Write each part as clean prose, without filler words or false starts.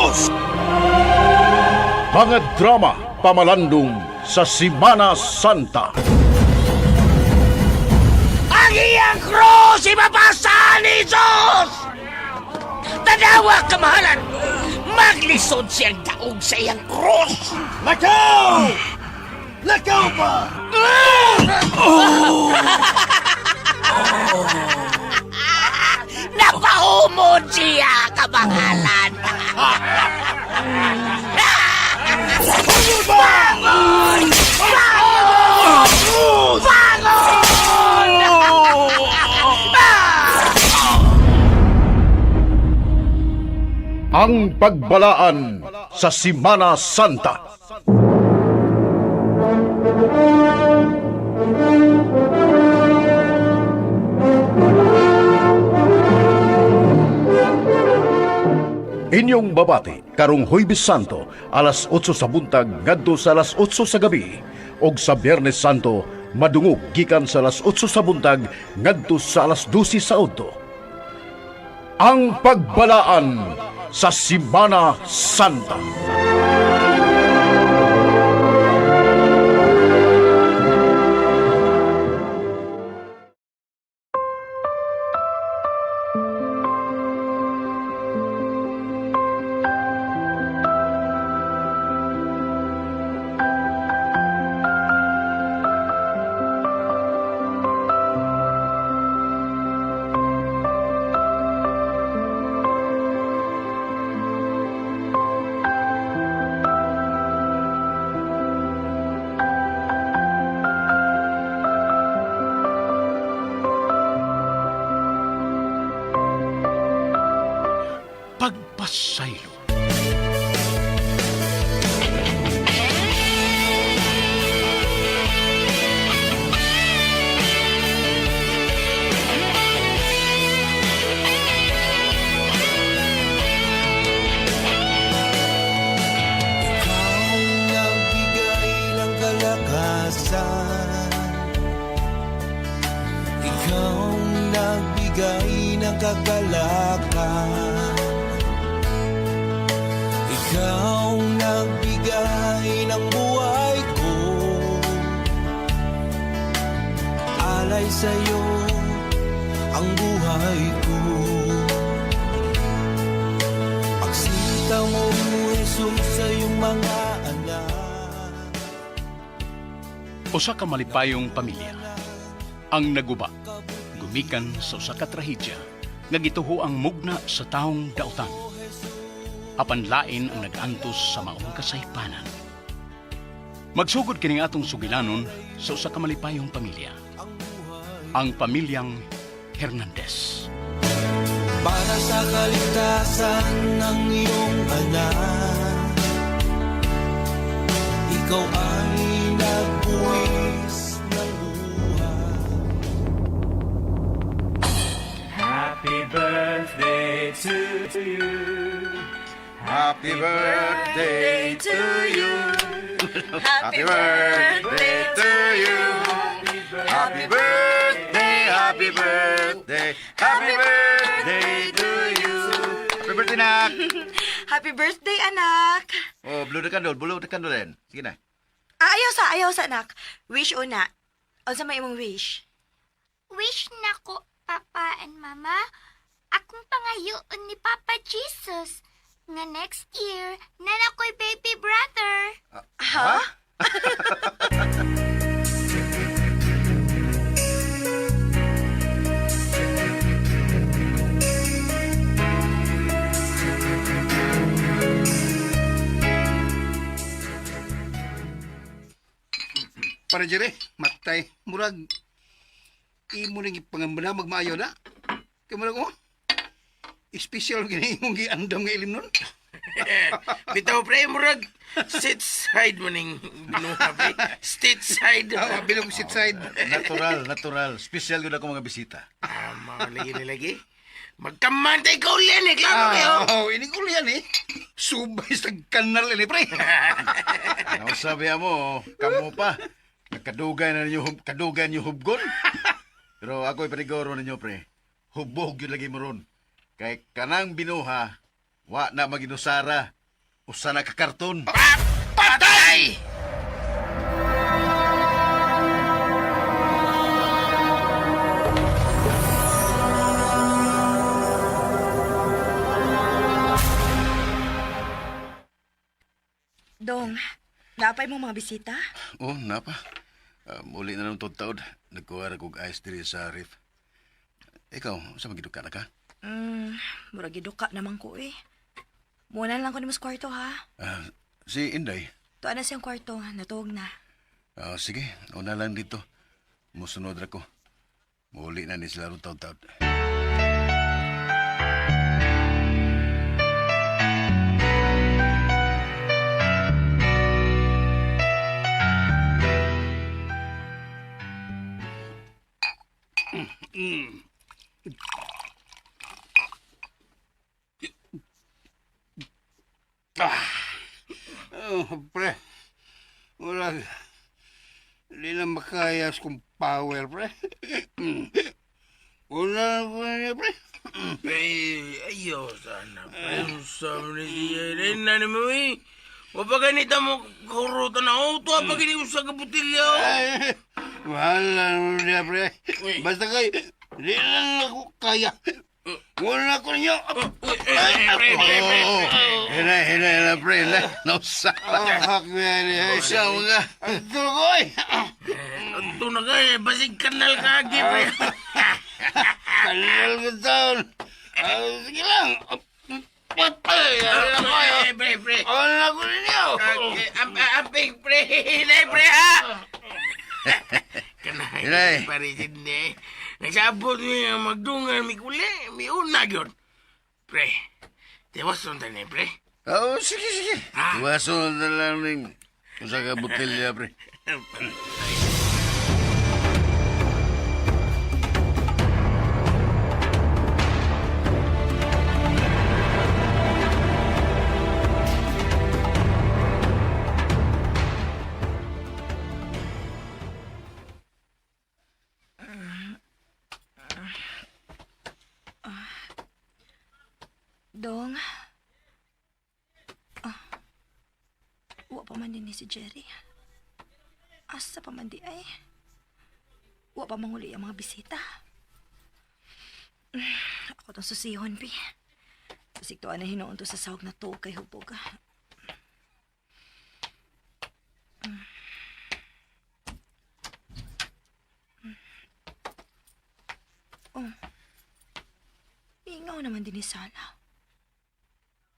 Krus! Mga drama pamalandong sa Semana Santa. Ang iyang krus ipapasahan ni Jesus! Tanawa kamahalan! Maglisod siyang daog sa iyang krus! Lakaw! Lakaw pa! Napahumod siya, kamahalan! Bangon! Bangon! Bangon! Ang pagbalaan sa Semana Santa. Inyong babati karong Huwebes Santo alas 8 sa buntag ngadto sa alas 8 sa gabi ug sa Biyernes Santo madungog gikan sa alas 8 sa buntag ngadto sa alas 12 sa udto. Ang pagbalaan sa Semana Santa. Pagpasaylo. Nagbigay ng kalakasan. Ikaw nagbigay ng kagalakan. Ikaw nagbigay ng buhay ko. Alay sa'yo ang buhay ko. Pagsinta mo, Jesus, sa iyong mga anak. Usa ka malipayong pamilya ang naguba gumikan sa usa ka trahedya nga gituho ang mugna sa taong dautan. Apan lain ang nag-antos sa maong kasaypanan. Magsugod kining atong sugilanon sa usa ka malipayong pamilya, ang pamilyang Hernandez. Para sa kaligtasan ng iyong anak, ikaw ay nagbuwis ng buhay. Happy birthday to you. Happy birthday to you. Happy birthday to you. Happy birthday, happy birthday, happy birthday to you. Happy birthday, nak. Happy birthday, anak! Oh, blue the candle din. Sige na. Ayaw sa, anak. Wish una. O sa may imong wish? Wish na ko, Papa and Mama, akong pangayoon ni Papa Jesus nga next year na nako'y baby brother. Ha? Para jere, matay. Murag, imo ning ipangambana magmaayo na. Kaya murag, oh, special gini imong giandam nga ilim nun. Bitaw pre, murag sit side mo ning binuha pre. State side. Bilog sit side. Natural. Special yun ako mga bisita. Mga lagi. Magkamantay ka ulian eh, klaro kayo. Ining ulian eh. Subay sa kanal ini, pre. Sabi mo, kamo pa. Nagkadugan na ninyo, kadugan yung hubgon. Pero ako'y paniguro ninyo, pre. Hubog yun lagi mo ron. Kay kanang binuha, wa na maginusara. Usa na ka karton. Patay! Dong, napay mo mga bisita? Oh, napa. Muli na nung taod. Nagkuha kog ice diri sa reef. Ikaw, sa magiduka na ka? Murag giduka naman ko eh. Muna lang ko ni mas kwarto ha. Si Inday. Tuwa na siyang kwarto, natuog na. Sige, una lang dito. Musunod ra ko. Muli na ni sila ron taod-taod. Pre. Wala. Hindi na makayas kong power, pre. Una ko niya, pre. Ayaw sana, pre. Sabi ni siya rin na ni mo eh. Wapa ganita mo kurutan na auto, wapa ganito sa kabutilya. Wala naman niya, pre. Uy. Basta kayo, hindi na ako kaya. Wala ko niya. Hina, pre. Nausa. Hakmeri. Nausa mo nga. Ang tuloy. Ito na kayo, basig kanal ka, pre. Kanal ka taon. Sige lang. Patay. Pre. Wala ko ninyo. Aping pre, hinay pre ha! Hinay. Kanay, parisin ni. Nagsabot mo yung magdungan, may kuli, may unag yun. Pre, tiwas nun tayo pre. Sige. Iwaso na lang ng usa ka botelya, pre. Dong. Wa pa man din ni si Jerry. Asa pa man di ay. Wa pa manguli ang mga bisita. Ako tong susihon, pi. Kasi tuwa na hinoon to sa sahog na to kay hubog. Oh. Ingaw naman din ni Sala.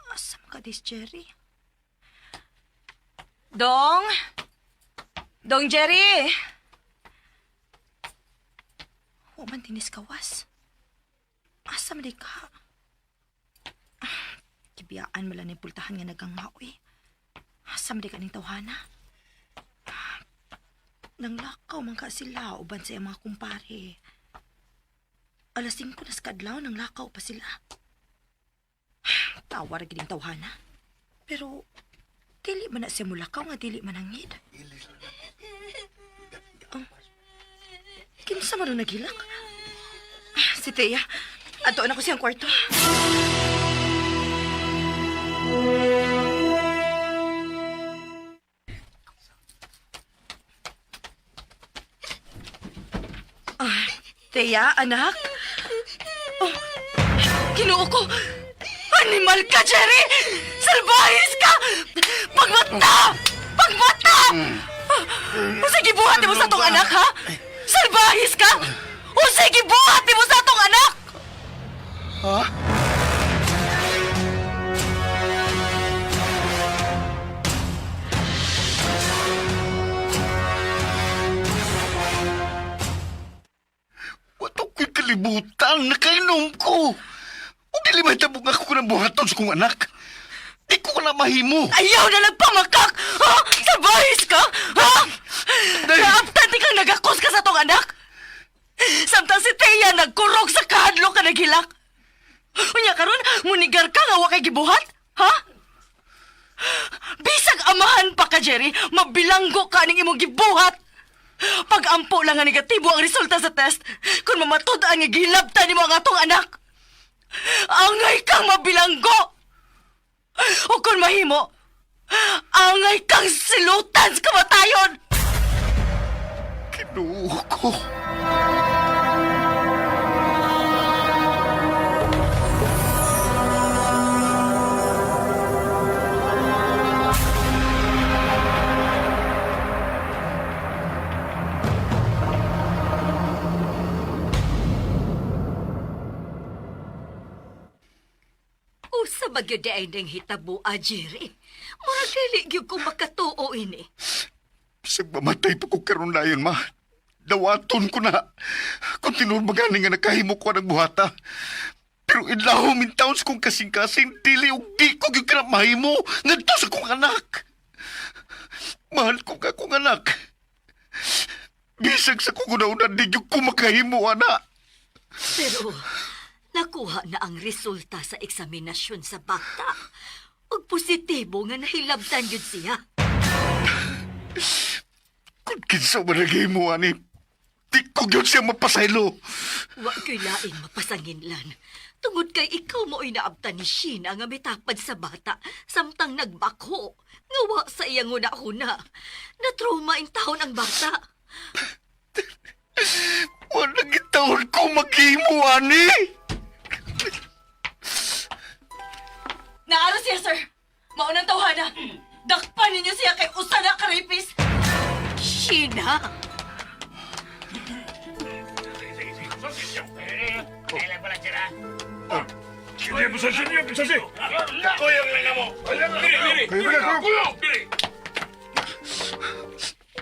Asa ka dis, Jerry? Dong! Dong, Jerry! Huwag man tinis kawas. Asa man di ka? Kibiyaan mo lang na pultahan nga nagangaw eh. Asa man di ka ning tawhana? Nanglakaw man ka sila uban sa iyang mga kumpare. Alas 5 na sa kadlaw, nanglakaw pa sila. Tawar gining tawhana. Pero, dili man na siya mulakaw nga dili man hangid. Kinsa man ang naghilak? Si Teya. Ato na ko siyang kwarto. Teya, anak? Oh, Ginoo ko! Animal ka, Jerry! Salbahis ka! Pagmata! Pagmata! O sige, buhati mo sa tong anak, ha? Salbahis ka! O sige, buhati mo sa tong anak! Ha? Wato ko'y kalibutan, nakainom ko. O dili may tabog ako ng buhaton sa kong anak. Di ko na mahimo. Ayaw na nagpamakak! Ha? Salbahis ka? Ha? Naaptan di kang nagakos ka sa tong anak? Samtang si Teya nagkurog sa kahadlo ka naghilak. Unya karon munigar ka nga wa kay gibuhat? Ha? Bisag amahan pa ka, Jerry, mabilanggo ka ning imong gibuhat. Pag-ampo lang nga negatibo ang resulta sa test, kung mamatud ang gilabtan ni mo ang atong anak. Angay kang mabilanggo! O kung mahimo, Angay kang silutan sa kamatayon! Kinuo ko. Usa ba gyud ay ning hitabo, Jerry? Murag dili gyud ko makatuo ini. Bisag mamatay pa ko karon dayon, ma. Dawaton ko na. Kung tinurbagan nga nakahimo ko ng buhata. Pero idlaho min taon sa kong kasing-kasing, dili og di ko gyud kana mahimo ngadto sa kong anak. Mahal ko ka kong anak. Bisag sa kong una-una, di gyud ko makahimo, ana. Pero nakuha na ang resulta sa eksaminasyon sa bata. Ug positibo nga nahilabtan gyud siya. Kung kinsa man naghimo, ani, di ko gyud siya mapasaylo. Wa ko'y laing mapasanginlan. Tungod kay ikaw mo inaabtan ni Sheena nga mitapad sa bata samtang nagbako. Ngawa sa iyang una-una. Na-trauma in taon ang bata. Wala gitawon ko maghimo, ani. Naaro siya, sir. Maunang tawhana. Dakpan ninyo siya kay usa na karipis. Sheena!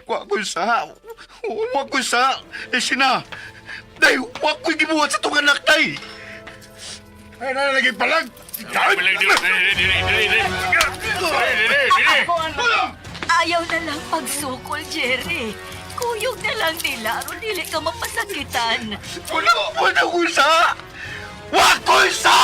Wa ko sa. Wa ko sa. Sina. Day, wa ko gibuhat sa tong anak, day. Ay, lagi palag. Ayaw na lang pagsukol, Jerry. Kuyog na lang nila, ro dili ka mapasakitan. Wala ko sa. Wa ko sa.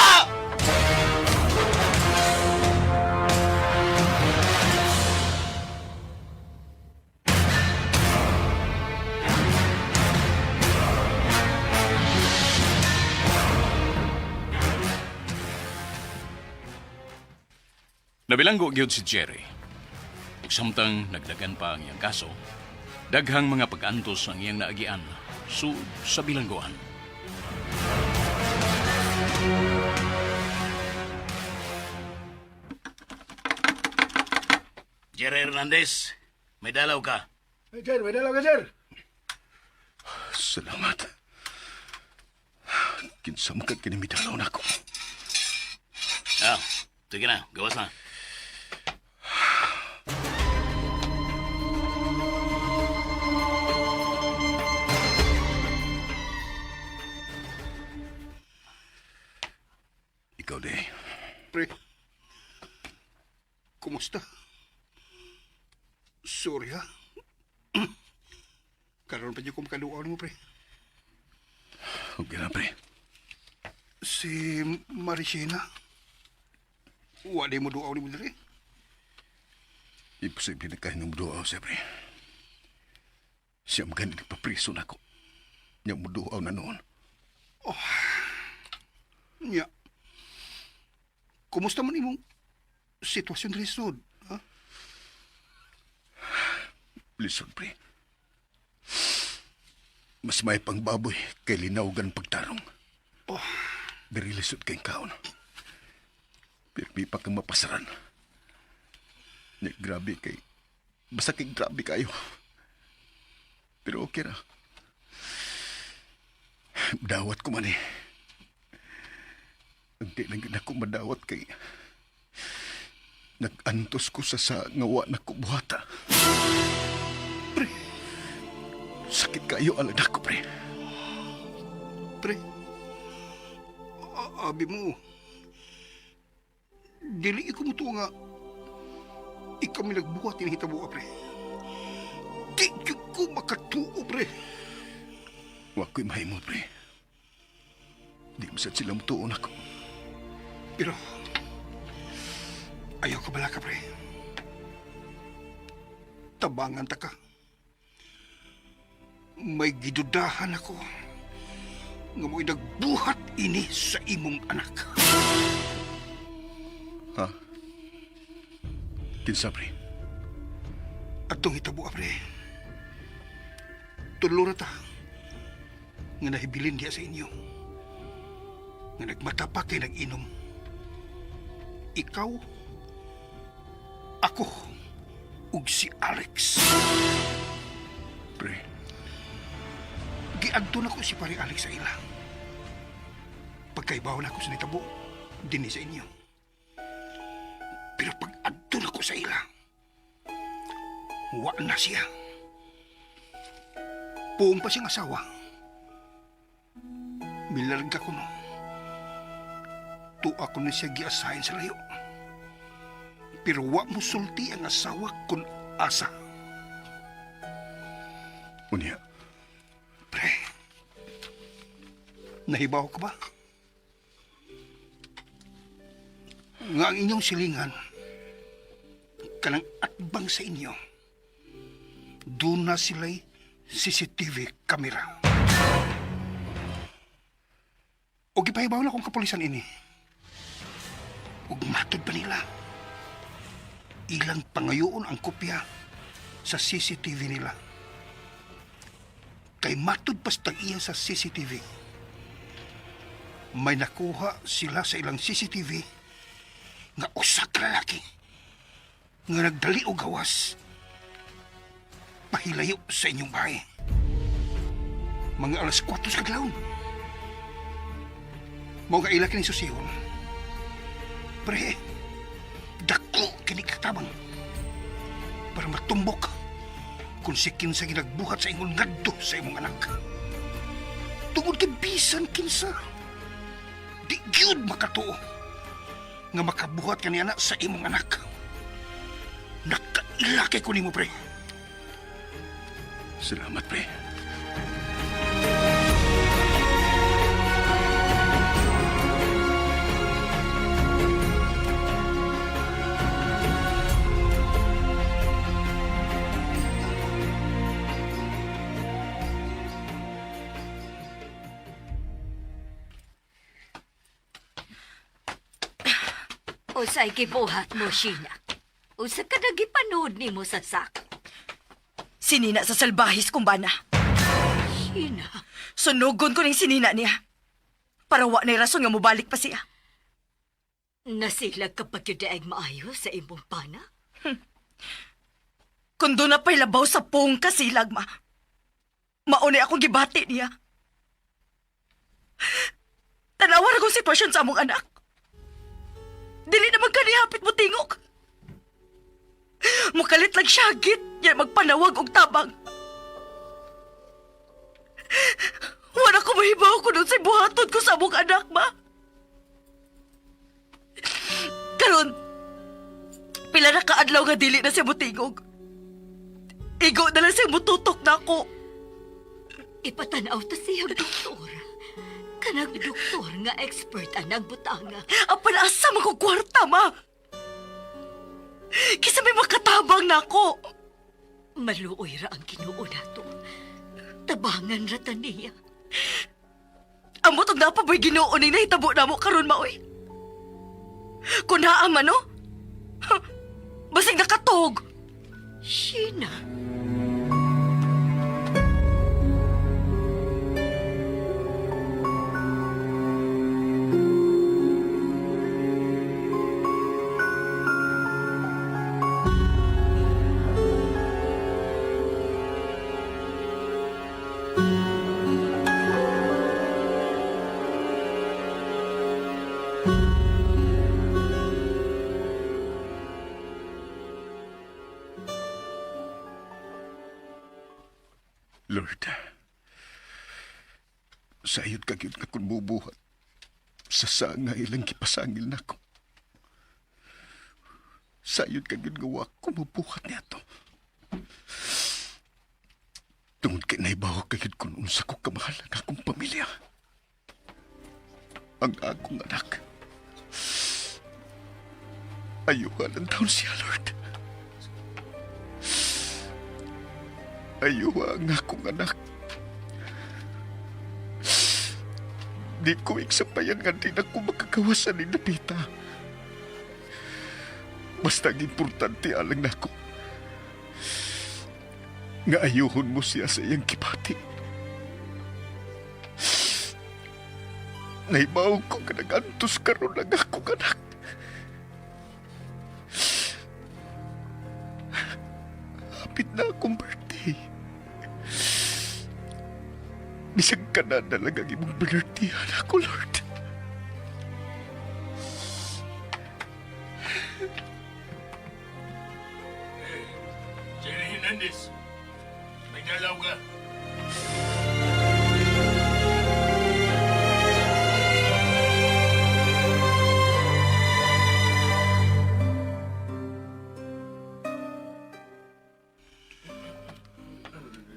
Nabilanggo gyud si Jerry. Ug samtang nagdagan pa ang iyang kaso, daghang mga pag-antos ang iyang naagian sa bilangguan. Jerry Hernandez, may dalaw ka. Sir, may dalaw ka, sir. Salamat. Kinsa man ka kinimidalaw na ako. Sige na, gawas na. Ikaw, day. Pre, kumusta? Sorry, ha? Karoon pa niyo kung makaluan mo, pre. Okay na, pre. Si Maricina, wala mo duaw ni mo diri. Imposible na kayo ng doaw siya, pre. Siya maganda nagpapriso na ako. Niya mo doaw na noon. Nya. Kumusta man imong sitwasyon diri sud, ha? Listen, pre. Mas may pangbaboy kay linawgan pagtarong. Dari lisod kay kaon. Pero may pa kang mapasaran. Grabe kay... Basta kay grabe kayo. Pero okay na. Dawat ko man eh. Hindi lang yun ako madawat kay... Nag-antos ko sa ngawa na kubuhata. Pre, sakit kayo alam ako, pre. Pre, abi mo, dili ko mo to nga ikaw may nagbuhat tinihitabo, pre. Di ko makatuo, pre. Wa ko'y mahimo, pre. Di masad sila mutuon ako. Pero, ayaw ka bala ka, pre. Tabangan ta ka. May gidudahan ako nga mo'y nagbuhat ini sa imong anak. Ha? Kinsa, pre? Atong hitabo, pre. Tulura ta. Nga nahibilin diya sa inyo. Nga nagmata pa kay nag-inom. Ikaw, ako, ug si Alex. Pre, Giadto na ko si pare Alex sa ila. Pagkaibaw na ko sa nitabo, din sa inyo. Pero pag adto na ko sa ila, wa na siya. Puong pa siyang asawa. Milarga ko no. Tuwa ko na siya giasahin sa layo. Pero wa mo sulti ang asawa kun asa. unya. Pre, nahibaw ka ba? Nga ang inyong silingan, kanang atbang sa inyo, doon na sila'y CCTV camera. O gipahibaw na kong kapulisan ini. O matod pa nila. Ilang pangayoon ang kopya sa CCTV nila. Kay matod pas tag-iya sa CCTV. May nakuha sila sa ilang CCTV nga usa ka lalaki nga nagdali og gawas pahilayo sa inyong bahay. Mga alas 4 sa kadlawon. Mao nga ila kini susihon. Pre, dako kini katabang para matumbok kung si kinsa ginagbuhat sa imong ngadto sa imong anak. Tungod kay bisan kinsa, di gyud makatuo nga makabuhat ka niya sa imong anak. Nakailaki ko nimo, pre. Salamat, pre. Usay gibuhat mo, Sheena. Usa ka nagipanood ni mo sa sak. Sinina sa salbahis kong bana. Sheena, Sunugon ko ning sinina niya. Para wa na rason nga mobalik pa siya. nasilag ka pagjudaig maayo sa imong pana? Kung doon na pa'y labaw sa pong kasilag, ma. Maunay akong gibati niya. Tanawar akong sitwasyon sa among anak. Dili naman kanihapit mo tingog. Mukalit lang syagit, yan magpanawag og tabang. Wala ko mahibaw ko doon sa buhaton ko sa among anak, ma. Karon, pila na kaadlaw nga dili na siya mutingog. Igo na lang siya mututok na ako. Ipatanaw ta siya, doktor. Kanang doktor nga expert anang butanga. Apan asa magkukwarta, ma. Kisa may makatabang na ako. Maluoy ra ang Ginoo nato. Tabangan ra ta niya. Amot og napaboy Ginoo ning nahitabo namo karon, maoy. Kung haaman, no? Basig nakatog. Sheena. Lord, sayod ka yun nga kung bubuhat sa sanga ilang kipasangil na ko. Sayod ka yun nga wak kung mabuhat niya to. Tungod kay naibaw ka yun kung unsa ko kamahal ang akong pamilya. Ang akong anak. Ayuhan ang taon siya, Lord. Ayuha ang akong anak. Di ko iksapayan nga din ako makagawasan ni Napita. Basta ang importante alang nako. Nga ayuhon mo siya sa iyang kibati. Naibaw ko ka nagantos karon lang ako anak. Hapit na akong birthday. Bisag ka na talagang imong birthday, anak ko, Lord. Jerry Hernandez, may dalaw ka.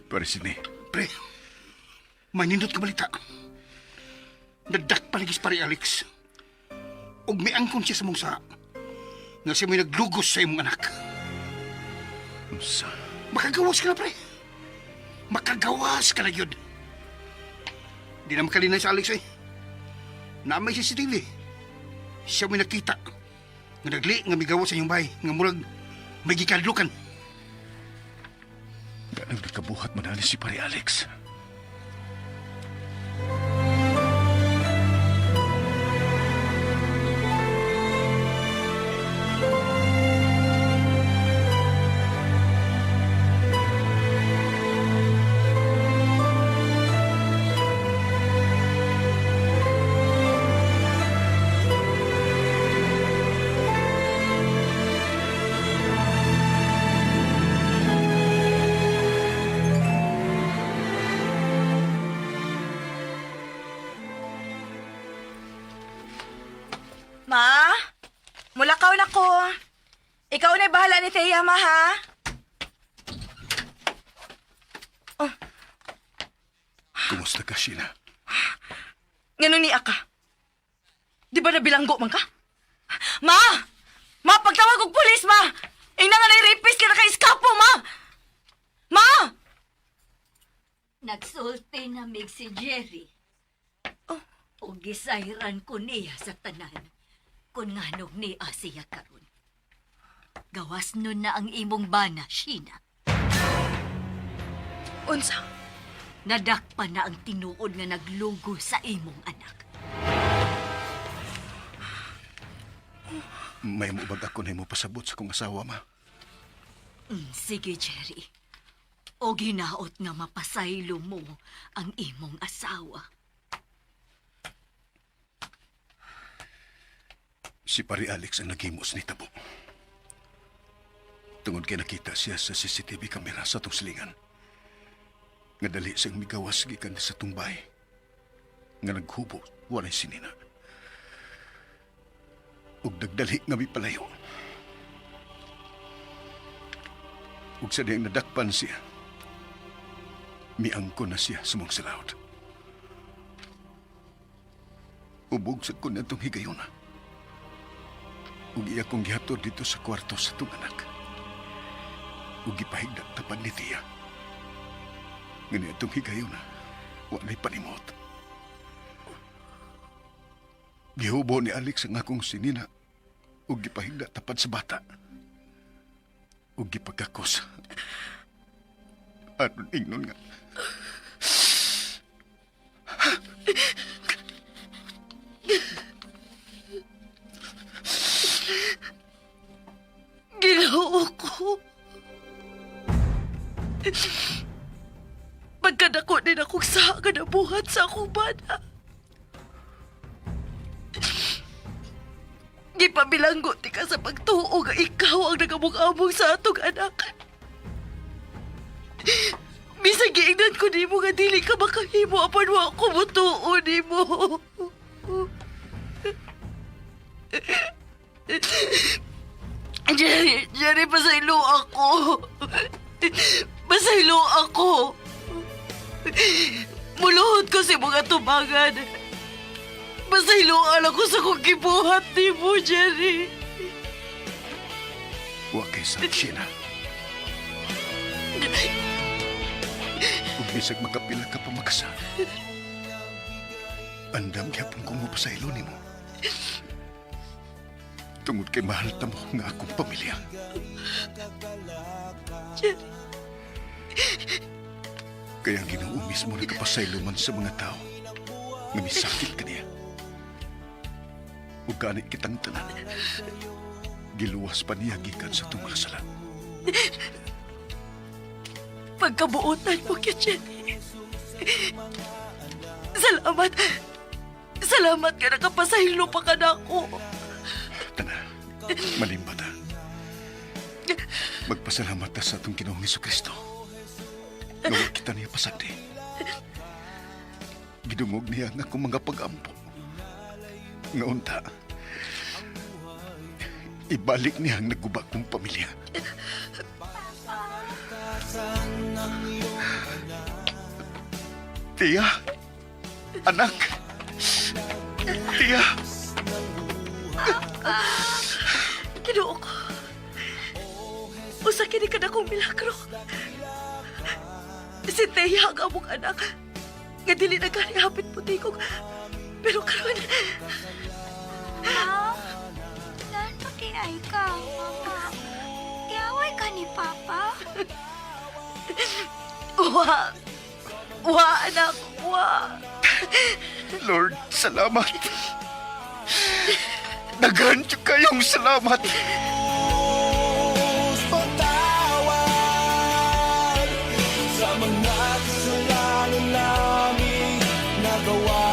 Pare sini. Pre, may nindot ka balita. Nadak paligis pare Alex. Og may angkon siya sa mong sa nga siya may naglugos sa imong anak. Unsa? Makagawas ka na, pre. Makagawas ka na yun. Di na makalinay sa Alex, eh. Na may CCTV. Siya may nakita. Nga nagli nga may gawas sa inyong bahay. Nga murag may gikadlukan. Ganang nagkabuhat manali si pare Alex. Ma? Mulakaw na ko. Ikaw na bahala ni Thea, ma, ha? Kumusta ka, Sheila? Ganun ni Aka. Di ba nabilanggo man ka? Ma! Ma, pagtawag og pulis, ma! Ina nga na-rapist ka na ka-eskapo, ma! Ma! Nagsulti na mig si Jerry. O gisayran ko niya sa tanan. Kung nganog ni siya karon. Gawas nun na ang imong bana, Sheena. Unsa? Nadakpa na ang tinuod nga naglugo sa imong anak. May mubag ako na mo pasabot sa kong asawa, ma. Sige, Jerry. O ginaot nga mapasaylo mo ang imong asawa. Si pare Alex ang naghimos ni Tabo. Tungod kay nakita siya sa CCTV kamera sa tong silingan. Nga dali siyang migawas gikan sa tumbay. Nga naghubo, walay sinina. Ug nagdali nga may palayo. Ug sa diyang nadakpan siya, miangko na siya sa mong silawd. Ubog sa ko na itong higayon. Ug iya kong gihatod dito sa kwarto sa itong anak. Ug gipahigda tapan ni Tia. Ngani itong higayon walay panimot. Gihubo ni Alex ang akong sinina ug gipahigda tapan sa bata. Ug gipagkakos. Aron ingnon nga. Ginoo ko. Pagkadako din akong saka na buhat sa akong bana. Gipabilanggo ti ka sa pagtuo nga ikaw ang nagamong-among sa atong anak. Bisag giingnan ko nimo nga dili ka makahimo apan wa ko mutuo nimo. Jerry, pasaylo ako. Pasaylo ako. Muluhod ko sa mga tubangan. Pasayloan ako sa kong gibuhat ni mo, Jerry. Wa kay sa Sheena. Ug bisag makapila ka pa makasa. Andam gyapon kong mapasaylo nimo. Tungod kay mahal ta mo nga akong pamilya. Jerry, Kaya ang Ginoo mismo nagkapasaylo man sa mga tao nga misakit ka niya. Ug gani kitang tanan. Giluwas pa niya gikan sa itong mga sala. pagkabuotan mo kay Jenny. Salamat. Salamat ka nakapasahilo pa ka na ako. Tana, malimba ta. Magpasalamat ta sa itong Ginoong Jesucristo. Gawag kita niya pasagdi. Gidungog niya ang akong mga pag-ampo. Ngaon ta, ibalik niya ang naguba kong pamilya. Tia, anak, Tia. Ginoo ko. Usa kini ka na kong milagro. Si Teya ang among anak. Nga dili na gani hapit puti ko. Pero karon, Ma, saan mo di ay ka, Mama? Kiaway ka ni Papa? wa anak, wa. Lord, salamat. Daghan kayong salamat. Patawad sa mga kasalanan namin nagawa.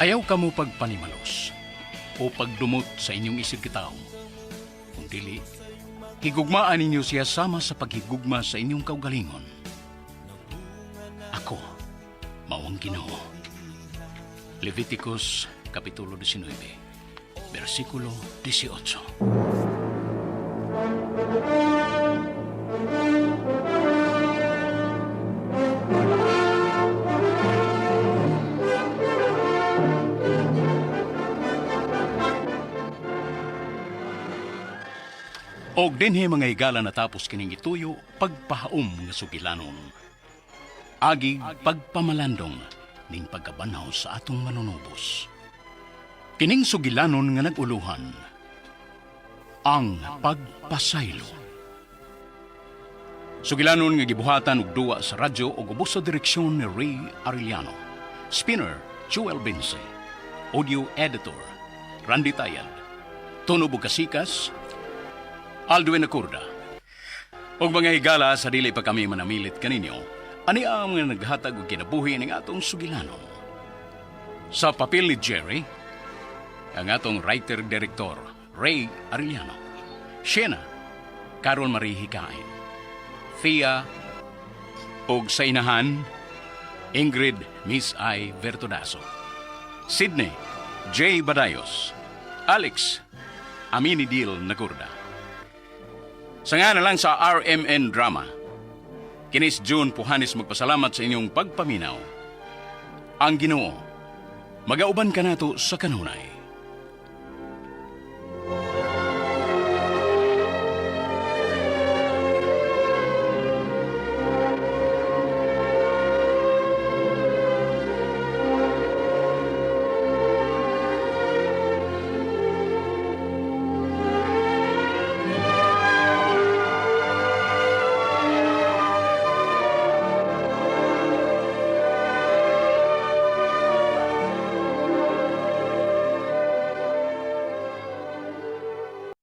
Ayaw ka mo pagpanimalos o pagdumot sa inyong isig kitao. Kung dili, higugmaan ninyo siya sama sa paghigugma sa inyong kaugalingon. Ako, mawang Ginoo. Leviticus Kapitulo 19, versikulo 18. Og dinhi mga higala natapos kining ituyo pagpahaom nga sugilanon. Agig pagpamalandong ning pagkabanaw sa atong manunubos. Kining sugilanon nga naguluhan ang pagpasaylo. Sugilanon nga gibuhatan og duwa sa radyo ug ubos sa direksyon ni Ray Arellano. Spinner Joel Binse. Audio editor Randy Tayad. Tono Bukasikas, Aldwin Akurda. Og mga higala sa dili pa kami manamilit kaninyo, ani ang mga naghatag og kinabuhi ning atong sugilanon. Sa papel ni Jerry, ang atong writer-director Ray Arellano. Siena, Carol Marie Hikain. Thea, og sa inahan, Ingrid Miss I. Vertodaso. Sydney J. Badayos. Alex Aminidil Nagurda. Sa nga na lang sa RMN Drama, kinis June Puhanis magpasalamat sa inyong pagpaminaw. Ang Ginoo, magauban ka nato sa kanunay.